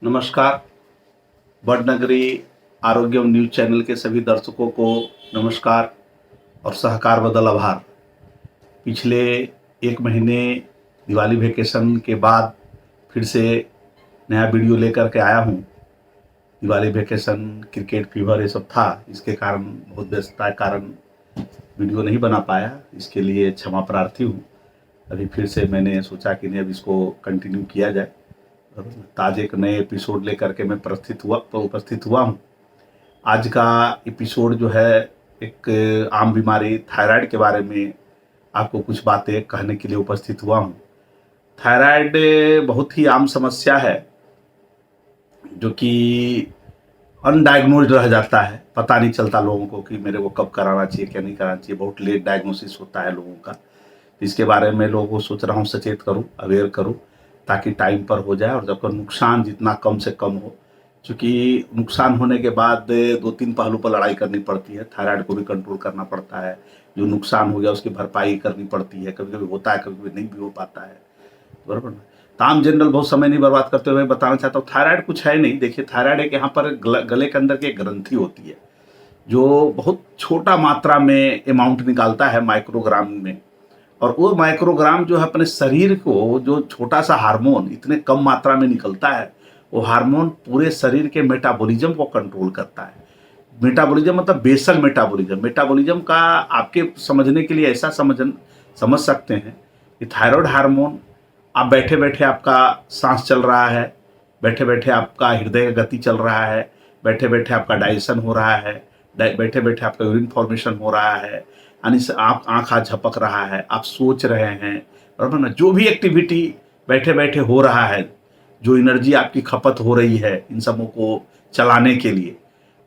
नमस्कार। बड़नगरी आरोग्यम news channel के सभी दर्शकों को नमस्कार और सहकार बदल आभार। पिछले एक महीने दिवाली वेकेशन के बाद फिर से नया वीडियो लेकर के आया हूँ। दिवाली वेकेशन, क्रिकेट फीवर ये सब था, इसके कारण बहुत व्यस्तता के कारण वीडियो नहीं बना पाया, इसके लिए क्षमा प्रार्थी हूँ। अभी फिर से मैंने सोचा कि नहीं, अब इसको कंटिन्यू किया जाए। ताज़े एक नए एपिसोड लेकर के मैं उपस्थित हुआ हूँ। आज का एपिसोड जो है एक आम बीमारी थायराइड के बारे में आपको कुछ बातें कहने के लिए उपस्थित हुआ हूँ। थायराइड बहुत ही आम समस्या है जो कि अनडायग्नोज्ड रह जाता है। पता नहीं चलता लोगों को कि मेरे को कब कराना चाहिए, क्या नहीं कराना चाहिए। बहुत लेट डायग्नोसिस होता है लोगों का। इसके बारे में लोगों को सोच रहा हूँ सचेत करूँ, अवेयर करूँ, ताकि टाइम पर हो जाए और जब नुकसान जितना कम से कम हो। क्योंकि नुकसान होने के बाद 2-3 पहलू पर लड़ाई करनी पड़ती है। थायराइड को भी कंट्रोल करना पड़ता है, जो नुकसान हो गया उसकी भरपाई करनी पड़ती है। कभी कभी होता है, कभी कभी नहीं भी हो पाता है, बराबर ना। ताम जनरल बहुत समय नहीं बर्बाद करते हुए बताना चाहता हूँ, थायराइड कुछ है नहीं। देखिए, थायराइड एक यहाँ पर गले के अंदर की एक ग्रंथि होती है जो बहुत छोटा मात्रा में अमाउंट निकालता है, माइक्रोग्राम में। और वो माइक्रोग्राम जो है अपने शरीर को, जो छोटा सा हार्मोन इतने कम मात्रा में निकलता है, वो हार्मोन पूरे शरीर के मेटाबॉलिज्म को कंट्रोल करता है। मेटाबॉलिज्म मतलब बेसल मेटाबॉलिज्म। मेटाबॉलिज्म का आपके समझने के लिए ऐसा समझ सकते हैं कि थायराइड हार्मोन, आप बैठे बैठे आपका सांस चल रहा है, बैठे बैठे आपका हृदय का गति चल रहा है, बैठे बैठे आपका डाइजेशन हो रहा है, बैठे बैठे आपका यूरिन फॉर्मेशन हो रहा है, यानी आप आँख हाथ झपक रहा है, आप सोच रहे हैं, बराबर ना। जो भी एक्टिविटी बैठे बैठे हो रहा है, जो एनर्जी आपकी खपत हो रही है इन सबों को चलाने के लिए,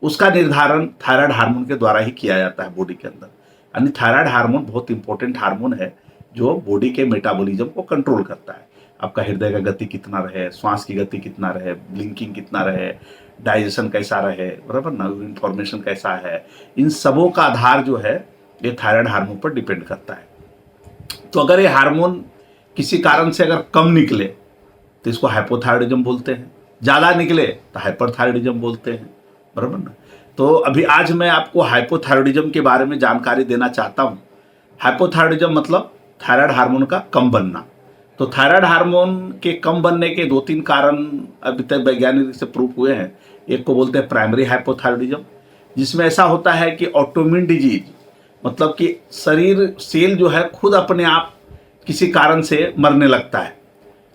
उसका निर्धारण थायराइड हार्मोन के द्वारा ही किया जाता है बॉडी के अंदर। यानी थायराइड हार्मोन बहुत इंपॉर्टेंट हार्मोन है जो बॉडी के मेटाबॉलिज्म को कंट्रोल करता है। आपका हृदय का गति कितना रहे, श्वास की गति कितना रहे, ब्लिंकिंग कितना रहे, डाइजेशन कैसा रहे, बराबर ना, यूरिन फॉर्मेशन कैसा है, इन सबों का आधार जो है ये थायराइड हार्मोन पर डिपेंड करता है। तो अगर ये हार्मोन किसी कारण से अगर कम निकले तो इसको हाइपोथायरॉयडिज्म बोलते हैं, ज़्यादा निकले तो हाइपरथायरॉयडिज्म बोलते हैं, बराबर ना। तो अभी आज मैं आपको हाइपोथायरॉयडिज्म के बारे में जानकारी देना चाहता हूँ। हाइपोथायरॉयडिज्म मतलब थायराइड हार्मोन का कम बनना। तो थायराइड हार्मोन के कम बनने के 2-3 कारण अभी तक वैज्ञानिक से प्रूव हुए हैं। एक को बोलते हैं प्राइमरी हाइपोथायरॉयडिज्म, जिसमें ऐसा होता है कि ऑटोइम्यून डिजीज, मतलब कि शरीर सेल जो है खुद अपने आप किसी कारण से मरने लगता है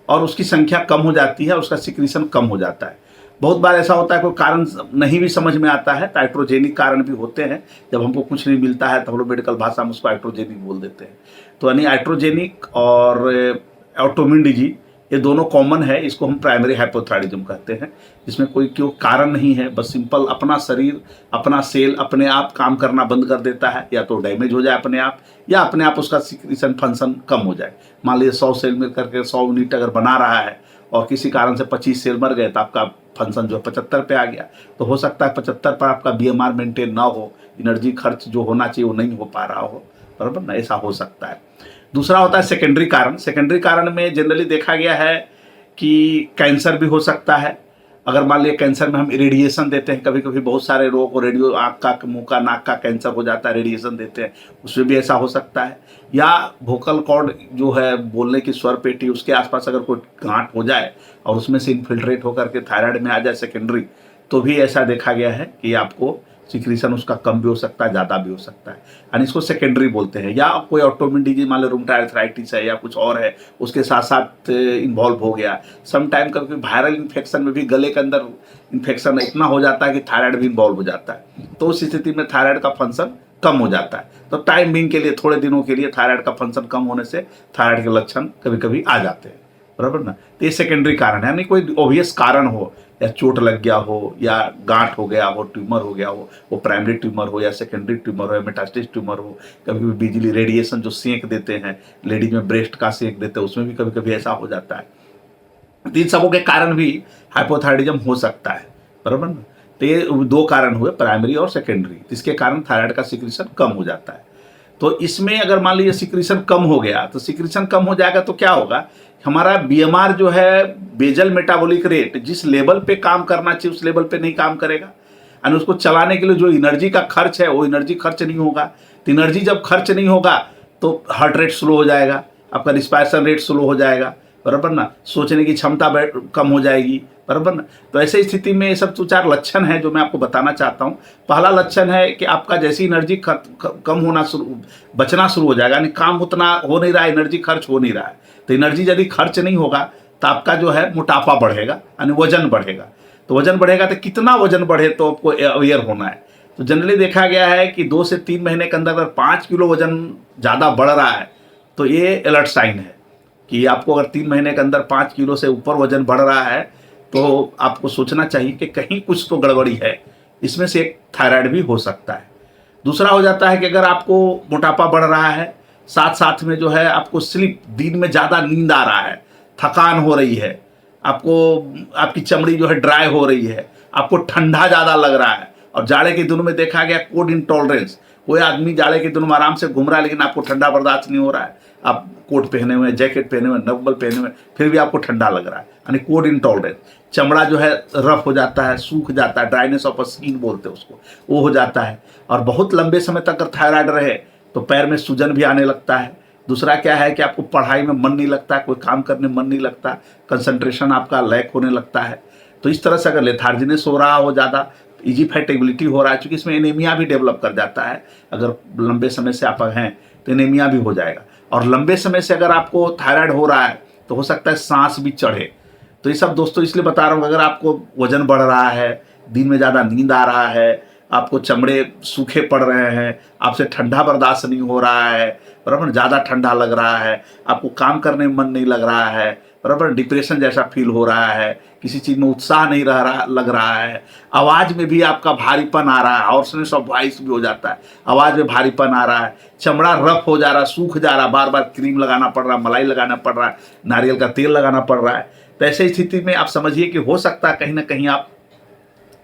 और उसकी संख्या कम हो जाती है, उसका सिक्रीशन कम हो जाता है। बहुत बार ऐसा होता है कोई कारण नहीं भी समझ में आता है, तो आइट्रोजेनिक कारण भी होते हैं। जब हमको कुछ नहीं मिलता है तो हम लोग मेडिकल भाषा में उसको आइट्रोजेनिक बोल देते हैं। तो यानी आइट्रोजेनिक और ऑटोइम्यून डिजीज ये दोनों कॉमन है। इसको हम प्राइमरी हाइपोथायरॉयडिज्म कहते हैं, जिसमें कोई क्यों कारण नहीं है, बस सिंपल अपना शरीर, अपना सेल अपने आप काम करना बंद कर देता है, या तो डैमेज हो जाए अपने आप, या अपने आप उसका सिक्रीशन फंक्शन कम हो जाए। मान लीजिए 100 सेल मिल करके 100 यूनिट अगर बना रहा है और किसी कारण से 25 सेल मर गए तो आपका फंक्शन जो है 75 पे आ गया। तो हो सकता है 75 पर आपका BMR मेंटेन ना हो, एनर्जी खर्च जो होना चाहिए वो नहीं हो पा रहा हो, बराबर ना, ऐसा हो सकता है। दूसरा होता है सेकेंडरी कारण। सेकेंडरी कारण में जनरली देखा गया है कि कैंसर भी हो सकता है। अगर मान लिया कैंसर में हम रेडिएशन देते हैं, कभी कभी बहुत सारे लोगों को रेडियो, आँख का, मुंह का, नाक का कैंसर हो जाता है, रेडिएशन देते हैं, उसमें भी ऐसा हो सकता है। या वोकल कॉर्ड जो है, बोलने की स्वर पेटी, उसके आसपास अगर कोई गांठ हो जाए और उसमें से इन्फिल्ट्रेट होकर के थायराइड में आ जाए सेकेंडरी, तो भी ऐसा देखा गया है कि आपको सिक्रीशन उसका कम भी हो सकता है, ज़्यादा भी हो सकता है, यानी इसको सेकेंडरी बोलते हैं। या कोई ऑटोइम्यून डिजीज, मान लो रूमेटॉइड आर्थराइटिस है या कुछ और है, उसके साथ साथ इन्वॉल्व हो गया। सम टाइम कभी वायरल इन्फेक्शन में भी गले के अंदर इन्फेक्शन इतना हो जाता है कि थायराइड भी इन्वॉल्व हो जाता है। तो उस स्थिति में थायराइड का फंक्शन कम हो जाता है। तो टाइम बिंग के लिए, थोड़े दिनों के लिए थायराइड का फंक्शन कम होने से थायराइड के लक्षण कभी कभी आ जाते हैं, बराबर ना। तो ये सेकेंडरी कारण है, यानी कोई ऑब्वियस कारण हो, या चोट लग गया हो, या गांठ हो गया हो, ट्यूमर हो गया हो, वो प्राइमरी ट्यूमर हो या सेकेंडरी ट्यूमर हो या मेटास्टेसिस ट्यूमर हो। कभी कभी बिजली रेडिएशन जो सेंक देते हैं, लेडीज में ब्रेस्ट का सेंक देते हैं, उसमें भी कभी कभी ऐसा हो जाता है। तो इन सबों के कारण भी हाइपोथायरॉयडिज्म हो सकता है, बराबर ना। तो ये 2 कारण हुए, प्राइमरी और सेकेंडरी, जिसके कारण थायराइड का सिक्रीशन कम हो जाता है। तो इसमें अगर मान लीजिए सिक्रीशन कम हो गया, तो सिक्रीशन कम हो जाएगा तो क्या होगा, हमारा बीएमआर जो है, बेजल मेटाबॉलिक रेट, जिस लेवल पे काम करना चाहिए उस लेवल पे नहीं काम करेगा, यानी उसको चलाने के लिए जो एनर्जी का खर्च है वो एनर्जी खर्च नहीं होगा। तो एनर्जी जब खर्च नहीं होगा तो हार्ट रेट स्लो हो जाएगा, आपका रिस्पायरेशन रेट स्लो हो जाएगा, बराबर ना, सोचने की क्षमता कम हो जाएगी, बराबर ना। तो ऐसे स्थिति में ये सब दो चार लक्षण हैं जो मैं आपको बताना चाहता हूँ। पहला लक्षण है कि आपका जैसी एनर्जी कम होना बचना शुरू हो जाएगा, यानी काम उतना हो नहीं रहा है, एनर्जी खर्च हो नहीं रहा है। तो एनर्जी यदि खर्च नहीं होगा तो आपका जो है मोटापा बढ़ेगा, यानी वजन बढ़ेगा। तो वजन बढ़ेगा तो कितना वजन बढ़े तो आपको अवेयर होना है। तो जनरली देखा गया है कि 2 से 3 महीने के अंदर अगर 5 किलो वजन ज़्यादा बढ़ रहा है तो ये अलर्ट साइन है कि आपको अगर 3 महीने के अंदर 5 किलो से ऊपर वजन बढ़ रहा है तो आपको सोचना चाहिए कि कहीं कुछ तो गड़बड़ी है। इसमें से एक थायराइड भी हो सकता है। दूसरा हो जाता है कि अगर आपको मोटापा बढ़ रहा है, साथ साथ में जो है आपको स्लीप, दिन में ज़्यादा नींद आ रहा है, थकान हो रही है, आपकी चमड़ी जो है ड्राई हो रही है, आपको ठंडा ज़्यादा लग रहा है, और जाड़े के दिनों में देखा गया कोल्ड इंटॉलरेंस, कोई आदमी जाड़े के दिनों में आराम से घूम रहा है लेकिन आपको ठंडा बर्दाश्त नहीं हो रहा है, आप कोट पहने हुए हैं, जैकेट पहने हुए हैं, नब्बल पहने हुए हैं, फिर भी आपको ठंडा लग रहा है, यानी कोल्ड इंटॉलरेंस। चमड़ा जो है रफ हो जाता है, सूख जाता है, ड्राइनेस ऑफ स्किन बोलते हैं उसको, वो हो जाता है। और बहुत लंबे समय तक अगर थायराइड रहे तो पैर में सूजन भी आने लगता है। दूसरा क्या है कि आपको पढ़ाई में मन नहीं लगता, कोई काम करने में मन नहीं लगता, कंसंट्रेशन आपका लैक होने लगता है। तो इस तरह से अगर लेथार्जिनेस हो रहा हो ज़्यादा, इजी फैटिबिलिटी हो रहा है, क्योंकि इसमें एनीमिया भी डेवलप कर जाता है, अगर लंबे समय से आप हैं तो एनीमिया भी हो जाएगा। और लंबे समय से अगर आपको थायराइड हो रहा है तो हो सकता है सांस भी चढ़े। तो ये सब दोस्तों इसलिए बता रहा हूँ, अगर आपको वजन बढ़ रहा है, दिन में ज़्यादा नींद आ रहा है, आपको चमड़े सूखे पड़ रहे हैं, आपसे ठंडा बर्दाश्त नहीं हो रहा है, बराबर, ज़्यादा ठंडा लग रहा है, आपको काम करने में मन नहीं लग रहा है, बराबर, डिप्रेशन जैसा फील हो रहा है, किसी चीज़ में उत्साह नहीं लग रहा है, आवाज़ में भी आपका भारीपन आ रहा है, हॉर्सनेस ऑफ वॉइस भी हो जाता है, आवाज़ में भारीपन आ रहा है, चमड़ा रफ हो जा रहा है, सूख जा रहा है, बार बार क्रीम लगाना पड़ रहा है, मलाई लगाना पड़ रहा है, नारियल का तेल लगाना पड़ रहा है। तो ऐसे स्थिति में आप समझिए कि हो सकता है कहीं ना कहीं आप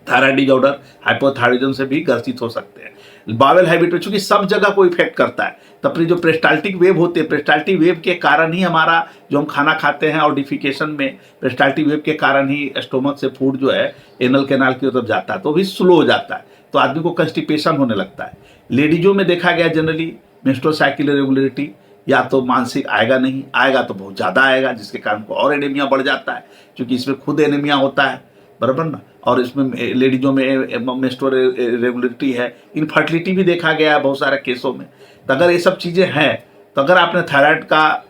थायराइड डिसऑर्डर, हाइपोथायराइडिज्म से भी ग्रसित हो सकते हैं। बावेल हैबिट में चूंकि सब जगह को इफेक्ट करता है, तो अपनी जो पेरिस्टाल्टिक वेव होते हैं, पेरिस्टाल्टिक वेव के कारण ही हमारा जो हम खाना खाते हैं और डिफिकेशन में पेरिस्टाल्टिक वेव के कारण ही स्टोमक से फूड जो है एनल कैनाल की तरफ जाता है, तो भी स्लो हो जाता है, तो आदमी को कंस्टिपेशन होने लगता है। लेडीजों में देखा गया जनरली मेंस्ट्रुअल साइकिल इरेगुलरिटी, या तो मानसिक आएगा, नहीं आएगा तो बहुत ज़्यादा आएगा, जिसके कारण को और एनीमिया बढ़ जाता है, क्योंकि इसमें खुद एनीमिया होता है, बराबर ना। और इसमें लेडीजों में मेंस्ट्रुअल इरेगुलरिटी है, इनफर्टिलिटी भी देखा गया है बहुत सारे केसों में। तो अगर ये सब चीज़ें हैं, तो अगर आपने थायराइड का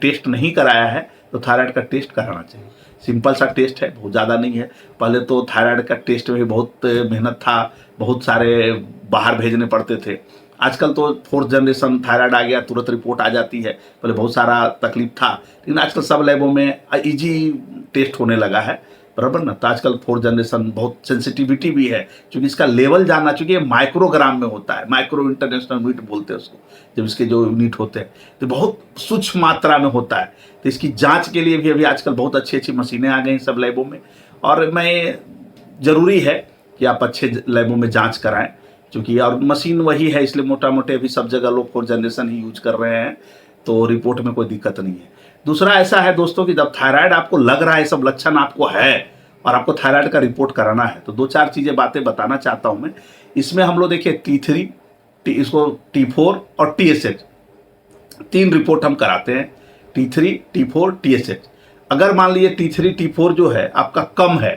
टेस्ट नहीं कराया है तो थायराइड का टेस्ट कराना चाहिए। सिंपल सा टेस्ट है, बहुत ज़्यादा नहीं है। पहले तो थायराइड का टेस्ट में भी बहुत मेहनत था, बहुत सारे बाहर भेजने पड़ते थे। आजकल तो 4th जनरेशन थायराइड आ गया, तुरंत रिपोर्ट आ जाती है, पहले बहुत सारा तकलीफ था, लेकिन आजकल सब लैबों में इजी टेस्ट होने लगा है, बराबर ना। तो आजकल 4th जनरेशन बहुत सेंसिटिविटी भी है, क्योंकि इसका लेवल जानना, चूँकि ये माइक्रोग्राम में होता है, माइक्रो इंटरनेशनल यूनिट बोलते हैं उसको, जब इसके जो यूनिट होते हैं तो बहुत सूक्ष्म मात्रा में होता है। तो इसकी जांच के लिए भी अभी आजकल बहुत अच्छी अच्छी मशीनें आ गई सब लैबों में, और मैं ज़रूरी है कि आप अच्छे लैबों में जाँच कराएँ, क्योंकि और मशीन वही है, इसलिए मोटा मोटे अभी सब जगह लोग 4th जनरेशन ही यूज कर रहे हैं, तो रिपोर्ट में कोई दिक्कत नहीं है। दूसरा ऐसा है दोस्तों कि जब थायराइड आपको लग रहा है, सब लक्षण आपको है और आपको थायराइड का रिपोर्ट कराना है, तो 2-4 चीज़ें बातें बताना चाहता हूँ मैं। इसमें हम लोग देखिए T3, इसको T4 और TSH, 3 रिपोर्ट हम कराते हैं, T3, T4, TSH। अगर मान लीजिए T3, T4 जो है आपका कम है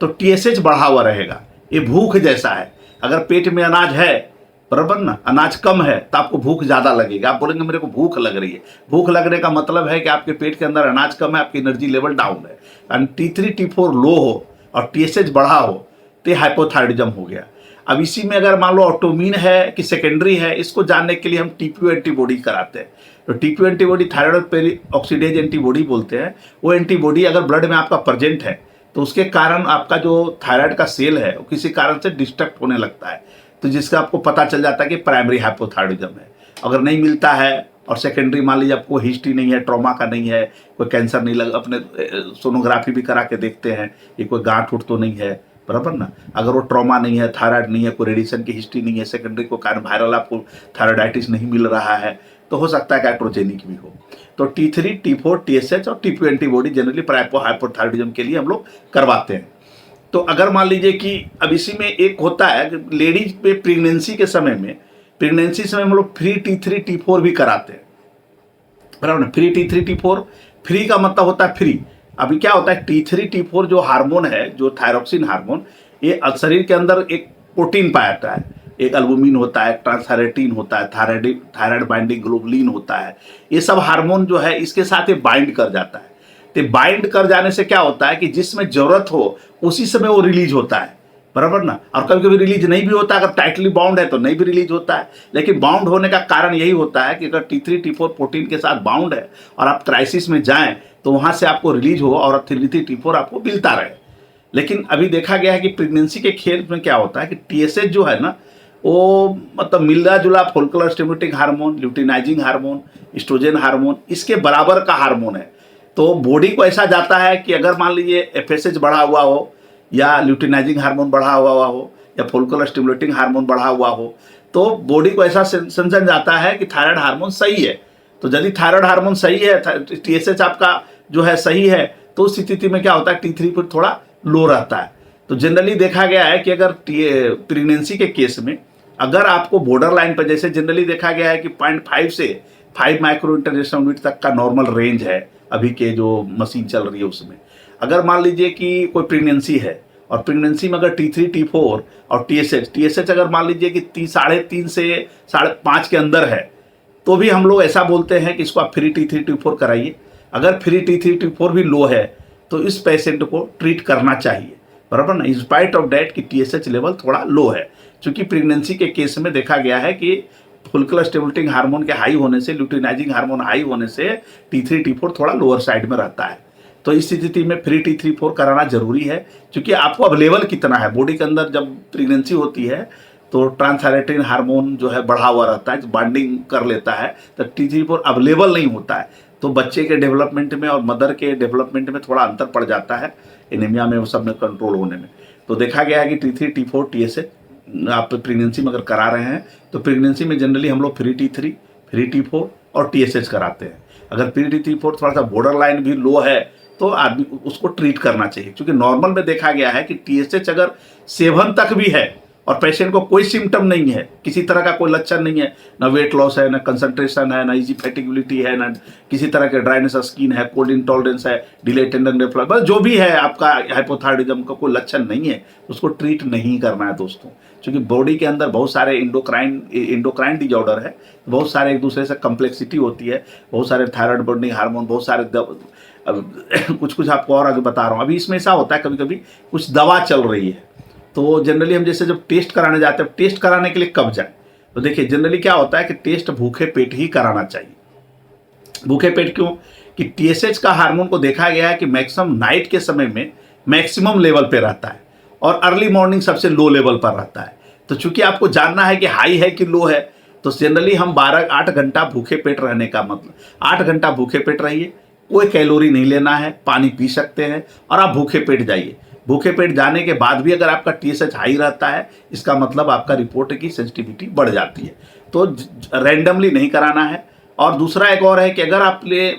तो TSH बढ़ा हुआ रहेगा। ये भूख जैसा है, अगर पेट में अनाज है, बराबर ना, अनाज कम है तो आपको भूख ज़्यादा लगेगी, आप बोलेंगे मेरे को भूख लग रही है। भूख लगने का मतलब है कि आपके पेट के अंदर अनाज कम है, आपकी एनर्जी लेवल डाउन है। एंड T3, T4 लो हो और TSH बढ़ा हो तो हाइपोथायराइडिज्म हो गया। अब इसी में अगर मान लो ऑटोमीन है कि सेकेंडरी है, इसको जानने के लिए हम TPO एंटीबॉडी कराते हैं। तो TPO antibody thyroid peroxidase antibody बोलते हैं। वो एंटीबॉडी अगर ब्लड में आपका प्रेजेंट है तो उसके कारण आपका जो थायराइड का सेल है वो किसी कारण से डिस्ट्रक्ट होने लगता है, तो जिसका आपको पता चल जाता है कि प्राइमरी हाइपोथायराइडिज्म है। अगर नहीं मिलता है और सेकेंडरी मान लीजिए आपको हिस्ट्री नहीं है, ट्रॉमा का नहीं है, कोई कैंसर नहीं लगा, अपने सोनोग्राफी भी करा के देखते हैं ये कोई गांठ उठ तो नहीं है, बराबर ना। अगर वो ट्रॉमा नहीं है, थायराइड नहीं है, कोई रेडिएशन की हिस्ट्री नहीं है, सेकेंडरी को कारण वायरल आपको थायराइडाइटिस नहीं मिल रहा है, तो हो सकता है कैट्रोजेनिक भी हो। तो T3, T4, TSH और T2 एंटीबॉडी जनरली हाइपोथायराइडिज्म के लिए हम लोग करवाते हैं। तो अगर मान लीजिए कि अब इसी में एक होता है कि लेडीज पे प्रेगनेंसी के समय में, हम लोग फ्री T3, T4 भी कराते हैं, बराबर ना। फ्री T3, T4, फ्री का मतलब होता है फ्री। अभी क्या होता है, T3, T4 जो हार्मोन है, जो थायरोक्सिन हार्मोन, ये शरीर के अंदर एक प्रोटीन पाया जाता है, एक अल्बुमिन होता है, ट्रांसथायरेटिन होता है, थायराइड बाइंडिंग ग्लोबुलिन होता है। ये सब हार्मोन जो है इसके साथ ये बाइंड कर जाता है। तो बाइंड कर जाने से क्या होता है कि जिसमें जरूरत हो उसी समय वो रिलीज होता है, बराबर ना। और कभी कभी रिलीज नहीं भी होता, अगर टाइटली बाउंड है तो नहीं भी रिलीज होता है। लेकिन बाउंड होने का कारण यही होता है कि अगर T3, T4 प्रोटीन के साथ बाउंड है और आप क्राइसिस में जाएं तो वहां से आपको रिलीज हो और T3, T4 आपको मिलता रहे। लेकिन अभी देखा गया है कि प्रेगनेंसी के खेल में क्या होता है कि TSH जो है ना, वो मतलब मिलता जुला follicular stimulating hormone, luteinizing hormone, estrogen hormone, इसके बराबर का हार्मोन है। तो बॉडी को ऐसा जाता है कि अगर मान लीजिए FSH बढ़ा हुआ हो, या ल्यूटिनाइजिंग हार्मोन बढ़ा हुआ हो, या फोलिकुलर स्टिमुलेटिंग हार्मोन बढ़ा हुआ हो, तो बॉडी को ऐसा समझा जाता है कि थायराइड हार्मोन सही है। तो यदि थायराइड हार्मोन सही है, TSH आपका जो है सही है, तो उस स्थिति में क्या होता है, T3 पर थोड़ा लो रहता है। तो जनरली देखा गया है कि अगर प्रेगनेंसी के केस में अगर आपको बॉर्डर लाइन पर, जैसे जनरली देखा गया है कि 0.5 से 5 माइक्रो इंटरनेशनल यूनिट तक का नॉर्मल रेंज है अभी के जो मशीन चल रही है उसमें। अगर मान लीजिए कि कोई प्रेगनेंसी है और प्रेगनेंसी में अगर T3, T4 और TSH अगर मान लीजिए कि 3.5 से 5.5 के अंदर है, तो भी हम लोग ऐसा बोलते हैं कि इसको आप फ्री T3, T4 कराइए। अगर फ्री T3, T4 भी लो है तो इस पेशेंट को ट्रीट करना चाहिए, बराबर ना, इंस्पाइट ऑफ डैट कि TSH लेवल थोड़ा लो है। क्योंकि प्रेगनेंसी के केस में देखा गया है कि फोलिकुलर स्टिमुलेटिंग हार्मोन के हाई होने से, ल्यूटिनाइजिंग हार्मोन हाई होने से T3, T4 थोड़ा लोअर साइड में रहता है। तो इस स्थिति में फ्री T3, T4 कराना जरूरी है, क्योंकि आपको अवेलेबल कितना है बॉडी के अंदर। जब प्रेगनेंसी होती है तो ट्रांसथायरेटिन हार्मोन जो है बढ़ा हुआ रहता है, बाइंडिंग कर लेता है, तो T3, T4 अवेलेबल नहीं होता है। तो बच्चे के डेवलपमेंट में और मदर के डेवलपमेंट में थोड़ा अंतर पड़ जाता है, एनीमिया में वो सब में कंट्रोल होने में। तो देखा गया है कि T3, T4, TSH आप प्रेगनेंसी में अगर करा रहे हैं तो प्रेगनेंसी में जनरली हम लोग फ्री T3, फ्री T4 और TSH कराते हैं। अगर फ्री T4 थोड़ा सा बॉर्डर लाइन भी लो है तो आदमी उसको ट्रीट करना चाहिए, क्योंकि नॉर्मल में देखा गया है कि TSH अगर 7 तक भी है और पेशेंट को कोई सिम्टम नहीं है, किसी तरह का कोई लक्षण नहीं है, ना वेट लॉस है, ना कंसंट्रेशन है, ना इजी फैटिगबिलिटी है, ना किसी तरह के ड्राइनेस ऑफ स्किन है, कोल्ड इंटॉलरेंस है, डिले टेंडन रिफ्लक्स, बस जो भी है आपका हाइपोथायराइडिज्म का कोई लक्षण नहीं है, उसको ट्रीट नहीं करना है दोस्तों। क्योंकि बॉडी के अंदर बहुत सारे इंडोक्राइन डिजॉर्डर है, बहुत सारे एक दूसरे से कम्प्लेक्सिटी होती है, बहुत सारे थायराइड बॉन्डिंग हार्मोन, बहुत सारे कुछ आपको और आगे बता रहा हूँ। अभी इसमें ऐसा होता है कभी कभी कुछ दवा चल रही है, तो जनरली हम जैसे जब टेस्ट कराने जाते हैं, टेस्ट कराने के लिए कब जाए, तो देखिए जनरली क्या होता है कि टेस्ट भूखे पेट ही कराना चाहिए। भूखे पेट क्यों, कि TSH का हार्मोन को देखा गया है कि मैक्सिमम नाइट के समय में मैक्सिमम लेवल पे रहता है और अर्ली मॉर्निंग सबसे लो लेवल पर रहता है। तो चूंकि आपको जानना है कि हाई है कि लो है, तो जनरली हम 8 घंटा भूखे पेट रहने का मतलब 8 घंटा भूखे पेट रहिए, कोई कैलोरी नहीं लेना है, पानी पी सकते हैं और आप भूखे पेट जाइए। भूखे पेट जाने के बाद भी अगर आपका TSH हाई रहता है, इसका मतलब आपका रिपोर्ट की सेंसिटिविटी बढ़ जाती है, तो रैंडमली नहीं कराना है। और दूसरा एक और है कि अगर आपने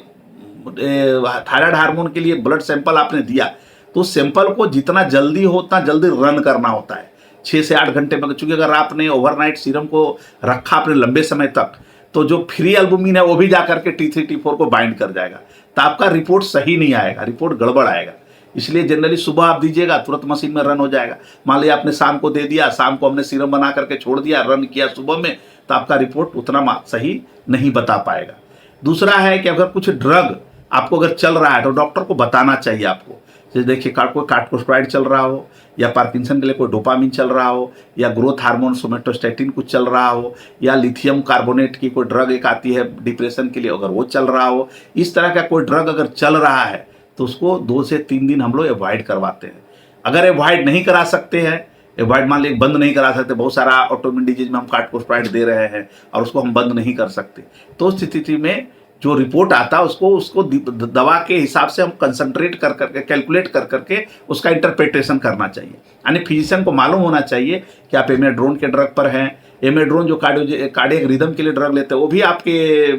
थायराइड हार्मोन के लिए ब्लड सैंपल आपने दिया, तो सैंपल को जितना जल्दी हो उतना जल्दी रन करना होता है 6 से 8 घंटे में। चूंकि अगर आपने ओवरनाइट सीरम को रखा अपने लंबे समय तक, तो जो फ्री एल्बुमिन है वो भी जाकर के T3, T4 को बाइंड कर जाएगा, तो आपका रिपोर्ट सही नहीं आएगा, रिपोर्ट गड़बड़ आएगा। इसलिए जनरली सुबह आप दीजिएगा, तुरंत मशीन में रन हो जाएगा। मान लिया आपने शाम को दे दिया, शाम को हमने सीरम बना करके छोड़ दिया, रन किया सुबह में, तो आपका रिपोर्ट उतना सही नहीं बता पाएगा। दूसरा है कि अगर कुछ ड्रग आपको अगर चल रहा है तो डॉक्टर को बताना चाहिए आपको। जैसे देखिए कोई कार्टिकोस्टेरॉइड चल रहा हो, या पार्किंसन के लिए कोई डोपामिन चल रहा हो, या ग्रोथ हार्मोन सोमेटोस्टेटिन कुछ चल रहा हो, या लिथियम कार्बोनेट की कोई ड्रग एक आती है डिप्रेशन के लिए, अगर वो चल रहा हो, इस तरह का कोई ड्रग अगर चल रहा है तो उसको 2 से 3 दिन हम लोग अवॉइड करवाते हैं। अगर अवॉइड नहीं करा सकते हैं, अवॉइड मान लीजिए बंद नहीं करा सकते, बहुत सारा ऑटोइम्यून डिजीज में हम कार्टिकोस्टेरॉइड दे रहे हैं और उसको हम बंद नहीं कर सकते, तो उस स्थिति में जो रिपोर्ट आता है उसको उसको दवा के हिसाब से हम कंसंट्रेट कर करके कैलकुलेट कर करके उसका इंटरप्रिटेशन करना चाहिए। यानी फिजिशियन को मालूम होना चाहिए कि आप एमेड्रोन के ड्रग पर हैं। एमेड्रोन जो कार्डियक रिदम के लिए ड्रग लेते हैं वो भी आपके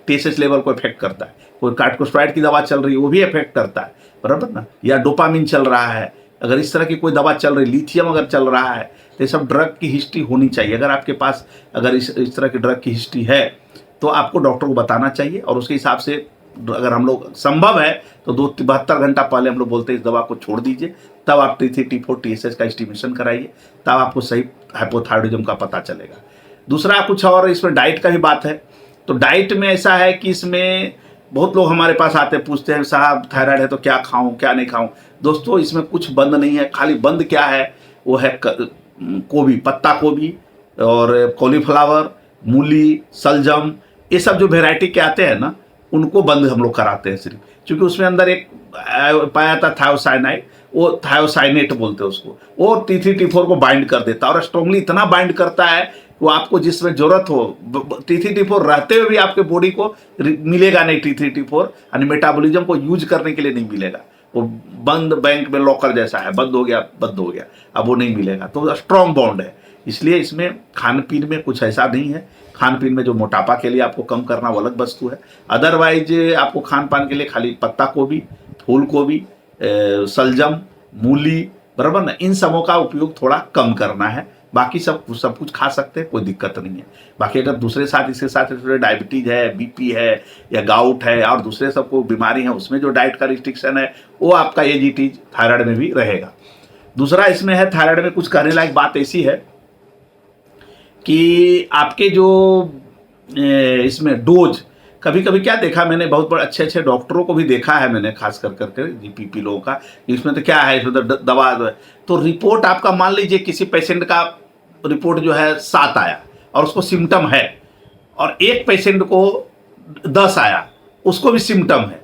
टीएसएच लेवल को इफेक्ट करता है। कोई कार्टिकोस्टेरॉइड की दवा चल रही है वो भी इफेक्ट करता है, बराबर ना। या डोपामिन चल रहा है, अगर इस तरह की कोई दवा चल रही, लिथियम अगर चल रहा है, तो ये सब ड्रग की हिस्ट्री होनी चाहिए। अगर आपके पास अगर इस तरह की ड्रग की हिस्ट्री है तो आपको डॉक्टर को बताना चाहिए, और उसके हिसाब से अगर हम लोग संभव है तो 72 घंटा पहले हम लोग बोलते हैं इस दवा को छोड़ दीजिए, तब आप T3 T4 TSH का एस्टिमेशन कराइए, तब आपको सही हाइपोथायरॉयडिज्म का पता चलेगा। दूसरा कुछ और इसमें डाइट का भी बात है। तो डाइट में ऐसा है कि इसमें बहुत लोग हमारे पास आते पूछते हैं साहब थायराइड है तो क्या खाऊं क्या नहीं खाऊं। दोस्तों इसमें कुछ बंद नहीं है, खाली बंद क्या है वो है गोभी, पत्ता गोभी और कॉलीफ्लावर, मूली, सलजम, ये सब जो वेराइटी के आते हैं ना उनको बंद हम लोग कराते हैं सिर्फ, क्योंकि उसमें अंदर एक पाया था थायोसाइनाइड, वो थायोसाइनेट बोलते हैं उसको, वो T3 T4 को बाइंड कर देता है और स्ट्रांगली इतना बाइंड करता है वो आपको जिसमें जरूरत हो T3 T4 रहते हुए भी आपके बॉडी को मिलेगा नहीं। T3 T4 यानी मेटाबॉलिज्म को यूज करने के लिए नहीं मिलेगा, वो बंद बैंक में लॉकर जैसा है, बंद हो गया, अब वो नहीं मिलेगा। तो स्ट्रॉन्ग बॉन्ड है, इसलिए इसमें खान पीन में कुछ ऐसा नहीं है। खान पीन में जो मोटापा के लिए आपको कम करना वो अलग वस्तु है, अदरवाइज आपको खान पान के लिए खाली पत्ता गोभी, फूल गोभी, सलजम, मूली, बराबर ना, इन सबों का उपयोग थोड़ा कम करना है। बाकी सब कुछ खा सकते हैं, कोई दिक्कत नहीं है। बाकी अगर दूसरे साथ इसके साथ डायबिटीज है, बीपी है या गाउट है और दूसरे सब को बीमारी है, उसमें जो डाइट का रिस्ट्रिक्शन है वो आपका एजीटी थायराइड में भी रहेगा। दूसरा इसमें है थायराइड में कुछ कहने लायक बात ऐसी है कि आपके जो इसमें डोज, कभी कभी क्या देखा मैंने, बहुत बड़े अच्छे डॉक्टरों को भी देखा है मैंने, खास कर करके जीपीपी लोगों का, इसमें तो क्या है इसमें तो दवा तो रिपोर्ट आपका मान लीजिए किसी पेशेंट का रिपोर्ट जो है 7 आया और उसको सिम्टम है, और एक पेशेंट को 10 आया उसको भी सिम्टम है,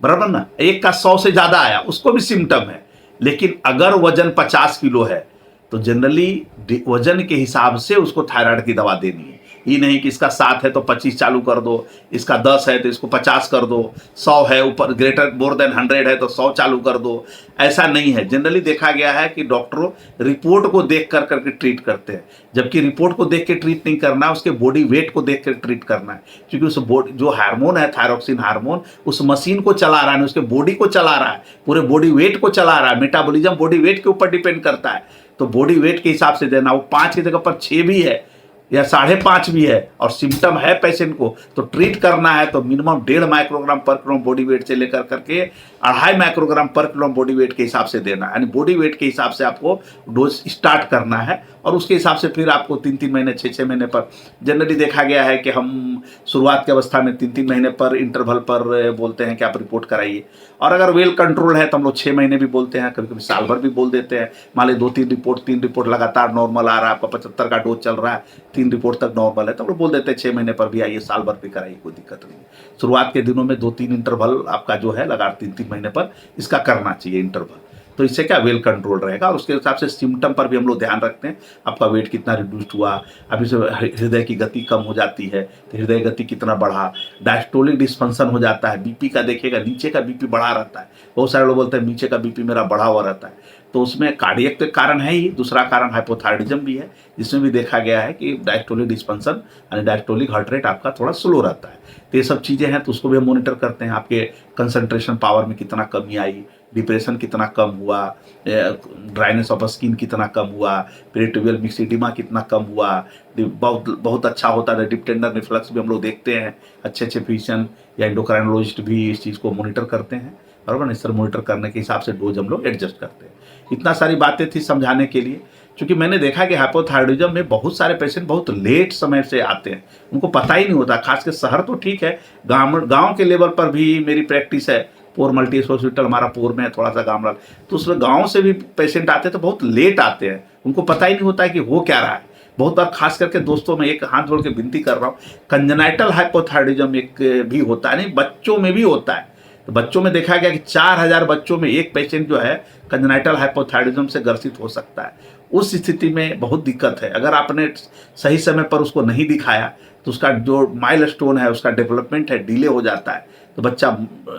बराबर ना, एक का 100 से ज़्यादा आया उसको भी सिम्टम है। लेकिन अगर वजन 50 किलो है तो जनरली वजन के हिसाब से उसको थायराइड की दवा देनी है। ये नहीं कि इसका 7 है तो 25 चालू कर दो, इसका 10 है तो इसको 50 कर दो, 100 है ऊपर ग्रेटर मोर देन 100 है तो 100 चालू कर दो, ऐसा नहीं है। जनरली देखा गया है कि डॉक्टरों रिपोर्ट को देख कर करके ट्रीट करते हैं, जबकि रिपोर्ट को देख के ट्रीट नहीं करना है, उसके बॉडी वेट को देख कर ट्रीट करना है। क्योंकि उस बॉडी जो हार्मोन है थायरोक्सिन हार्मोन, उस मशीन को चला रहा है, उसके बॉडी को चला रहा है, पूरे बॉडी वेट को चला रहा है। मेटाबॉलिज्म बॉडी वेट के ऊपर डिपेंड करता है, तो बॉडी वेट के हिसाब से देना। वो 5 की जगह पर 6 भी है या 5.5 भी है और सिम्टम है पेशेंट को, तो ट्रीट करना है तो मिनिमम 1.5 माइक्रोग्राम पर किलोग्राम बॉडी वेट से लेकर करके 2.5 माइक्रोग्राम पर किलोग्राम बॉडी वेट के हिसाब से देना है। यानी बॉडी वेट के हिसाब से आपको डोज स्टार्ट करना है, और उसके हिसाब से फिर आपको 3-3 महीने 6-6 महीने पर, जनरली देखा गया है कि हम शुरुआत की अवस्था में 3-3 महीने पर इंटरवल पर बोलते हैं कि आप रिपोर्ट कराइए, और अगर वेल कंट्रोल है तो हम लोग 6 महीने भी बोलते हैं, कभी कभी साल भर भी बोल देते हैं। मान लीजिए 3 रिपोर्ट लगातार नॉर्मल आ रहा है, आपका 75 का डोज चल रहा है, 3 रिपोर्ट तक नॉर्मल है, तो हम लोग बोल देते हैं 6 महीने पर भी आइए, साल भर भी कराइए, कोई दिक्कत नहीं है। शुरुआत के दिनों में 2-3 इंटरवल आपका जो है लगातार 3-3 महीने पर इसका करना चाहिए इंटरवल, तो इससे क्या वेल कंट्रोल रहेगा। और उसके हिसाब से सिम्टम पर भी हम लोग ध्यान रखते हैं, आपका वेट कितना रिड्यूस्ड हुआ, अभी से हृदय की गति कम हो जाती है तो हृदय गति कितना बढ़ा, डायस्टोलिक डिस्फंक्शन हो जाता है, बीपी का देखिएगा नीचे का बीपी बढ़ा रहता है, बहुत सारे लोग बोलते हैं नीचे का बीपी मेरा बढ़ा हुआ रहता है, तो उसमें कार्डियक तो कारण है ही, दूसरा कारण हाइपोथायरॉयडिज्म भी है, जिसमें भी देखा गया है कि डायस्टोलिक डिस्फंक्शन यानी डायस्टोलिक हार्ट रेट आपका थोड़ा स्लो रहता है। तो ये सब चीज़ें हैं, तो उसको भी हम मॉनिटर करते हैं, आपके कंसंट्रेशन पावर में कितना कमी आई, डिप्रेशन कितना कम हुआ, ड्राइनेस ऑफ स्किन कितना कम हुआ, पेरिटोनियल मिक्सिडिमा कितना कम हुआ, बहुत अच्छा होता है डिप टेंडर रिफ्लक्स भी हम लोग देखते हैं। अच्छे फिजिशियन या एंडोक्राइनोलॉजिस्ट भी इस चीज़ को मॉनिटर करते हैं, बराबर। इस तरह मॉनिटर करने के हिसाब से डोज हम लोग एडजस्ट करते हैं। इतना सारी बातें थी समझाने के लिए, क्योंकि मैंने देखा कि हाइपोथायरॉयडिज्म में बहुत सारे पेशेंट बहुत लेट समय से आते हैं, उनको पता ही नहीं होता। खासकर शहर तो ठीक है, गांव के लेवल पर भी मेरी प्रैक्टिस है, पोर मल्टी हॉस्पिटल हमारा पोर में है, थोड़ा सा गाँव, तो उसमें गाँव से भी पेशेंट आते हैं तो बहुत लेट आते हैं, उनको पता ही नहीं होता है कि हो क्या रहा है। बहुत बार खास करके दोस्तों में एक हाथ जोड़ के विनती कर रहा हूँ, कंजेनाइटल हाइपोथायरॉयडिज्म एक भी होता है, नहीं बच्चों में भी होता है। तो बच्चों में देखा गया कि 4000 बच्चों में एक पेशेंट जो है कंजेनाइटल हाइपोथायरॉयडिज्म से ग्रसित हो सकता है। उस स्थिति में बहुत दिक्कत है, अगर आपने सही समय पर उसको नहीं दिखाया तो उसका जो माइलस्टोन है, उसका डेवलपमेंट है, डिले हो जाता है, तो बच्चा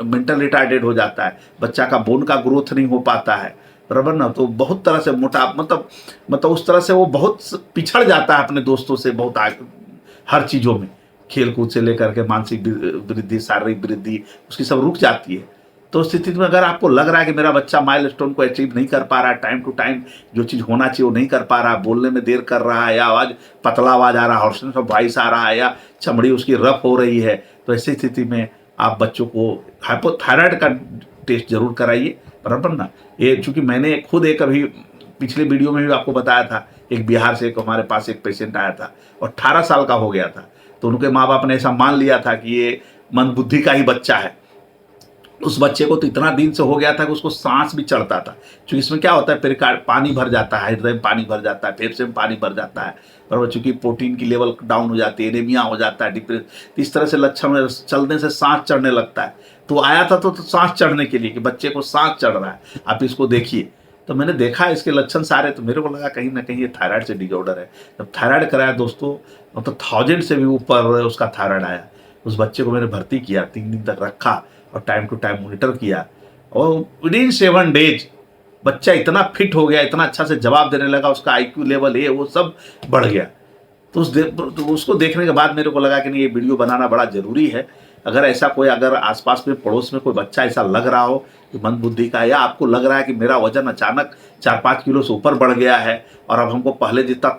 मेंटल रिटार्डेड हो जाता है, बच्चा का बोन का ग्रोथ नहीं हो पाता है, बराबर ना। तो बहुत तरह से मोटा मतलब उस तरह से वो बहुत पिछड़ जाता है अपने दोस्तों से, बहुत आगे हर चीज़ों में, खेल कूद से लेकर के मानसिक वृद्धि, शारीरिक वृद्धि उसकी सब रुक जाती है। तो उस स्थिति में अगर आपको लग रहा है कि मेरा बच्चा माइलस्टोन को अचीव नहीं कर पा रहा है, टाइम टू टाइम जो चीज़ होना चाहिए वो नहीं कर पा रहा है, बोलने में देर कर रहा है, या आवाज़ पतला आवाज़ आ रहा है, हॉर्सनेस ऑफ वॉइस आ रहा है, या चमड़ी उसकी रफ हो रही है, तो ऐसी स्थिति में आप बच्चों को हाइपोथायराइड का टेस्ट जरूर कराइए, बराबर ना। ये चूंकि मैंने खुद एक अभी पिछले वीडियो में भी आपको बताया था, एक बिहार से एक हमारे पास एक पेशेंट आया था और 18 साल का हो गया था। तो उनके माँ बाप ने ऐसा मान लिया था कि ये मंदबुद्धि का ही बच्चा है। उस बच्चे को तो इतना दिन से हो गया था कि उसको सांस भी चढ़ता था, क्योंकि इसमें क्या होता है, पेरिकार्ड पानी भर जाता है, हृदय में पानी भर जाता है, फेफड़े में पानी भर जाता है, बराबर, चूंकि प्रोटीन की लेवल डाउन हो जाती है, एनीमिया हो जाता है, डिप्रेशन, इस तरह से लक्षण चलने से सांस चढ़ने लगता है। तो आया था तो सांस चढ़ने के लिए कि बच्चे को सांस चढ़ रहा है, आप इसको देखिए। तो मैंने देखा इसके लक्षण सारे, तो मेरे को लगा कहीं ना कहीं ये थायराइड से डिसऑर्डर है। जब थायराइड कराया दोस्तों, मतलब 1000 से भी ऊपर उसका थायराइड आया। उस बच्चे को मैंने भर्ती किया, 3 दिन तक रखा और टाइम टू टाइम मॉनिटर किया, और विदिन 7 डेज बच्चा इतना फिट हो गया, इतना अच्छा से जवाब देने लगा, उसका आईक्यू लेवल ये वो सब बढ़ गया। तो उसको देखने के बाद मेरे को लगा कि नहीं, ये वीडियो बनाना बड़ा ज़रूरी है। अगर ऐसा कोई, अगर आसपास में पड़ोस में कोई बच्चा ऐसा लग रहा हो कि मंदबुद्धि का, या आपको लग रहा है कि मेरा वजन अचानक 4-5 किलो से ऊपर बढ़ गया है और अब हमको पहले जितना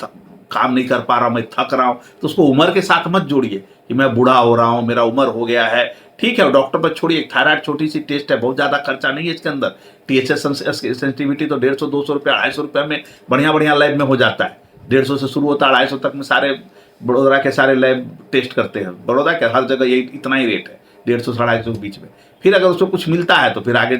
काम नहीं कर पा रहा हूँ, मैं थक रहा हूँ, तो उसको उम्र के साथ मत जोड़िए कि मैं बूढ़ा हो रहा हूँ, मेरा उम्र हो गया है। ठीक है, डॉक्टर पर छोड़िए, थायराइड छोटी सी टेस्ट है, बहुत ज़्यादा खर्चा नहीं है इसके अंदर। THS सेंसिटिविटी तो 150-200 रुपये, 250 रुपये में बढ़िया लैब में हो जाता है। 150 से शुरू होता है, 250 तक में सारे बड़ौदा के सारे लैब टेस्ट करते हैं। बड़ौदा के हर जगह यही इतना ही रेट है, 150-250 के बीच में। फिर अगर उसको कुछ मिलता है तो फिर आगे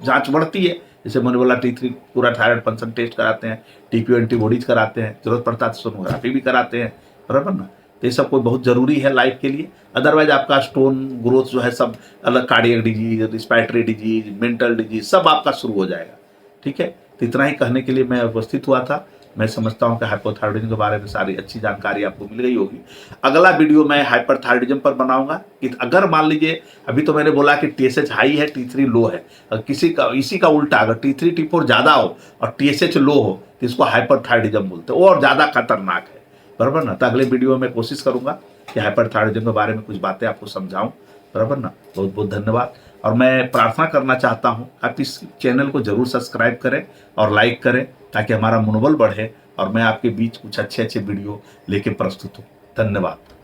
जांच बढ़ती है। जैसे मैंने बोला, T3 पूरा थायराइड फंक्शन टेस्ट कराते हैं, TPO एंटीबॉडीज कराते हैं, जरूरत पड़ता है तो सोनोग्राफी भी कराते हैं, बराबर ना। तो ये सब कोई बहुत ज़रूरी है लाइफ के लिए। अदरवाइज आपका स्टोन ग्रोथ जो है सब अलग, cardiac disease, respiratory disease, mental disease सब आपका शुरू हो जाएगा। ठीक है, तो इतना ही कहने के लिए मैं उपस्थित हुआ था। मैं समझता हूं कि हाइपोथायराइडिज्म के बारे में सारी अच्छी जानकारी आपको मिल गई होगी। अगला वीडियो मैं हाइपरथायराइडिज्म पर बनाऊंगा कि अगर मान लीजिए, अभी तो मैंने बोला कि TSH हाई है, T3 लो है, अगर इसी का उल्टा, अगर T3 T4 ज़्यादा हो और TSH लो हो तो इसको हाइपरथायराइडिज्म बोलते हैं, वो और ज़्यादा खतरनाक है, बराबर ना। तो अगले वीडियो में कोशिश करूंगा कि हाइपरथायराइडिज्म के बारे में कुछ बातें आपको समझाऊं, बराबर ना। बहुत बहुत धन्यवाद। और मैं प्रार्थना करना चाहता हूं, आप इस चैनल को जरूर सब्सक्राइब करें और लाइक करें, ताकि हमारा मनोबल बढ़े और मैं आपके बीच कुछ अच्छे वीडियो लेके प्रस्तुत हूँ। धन्यवाद।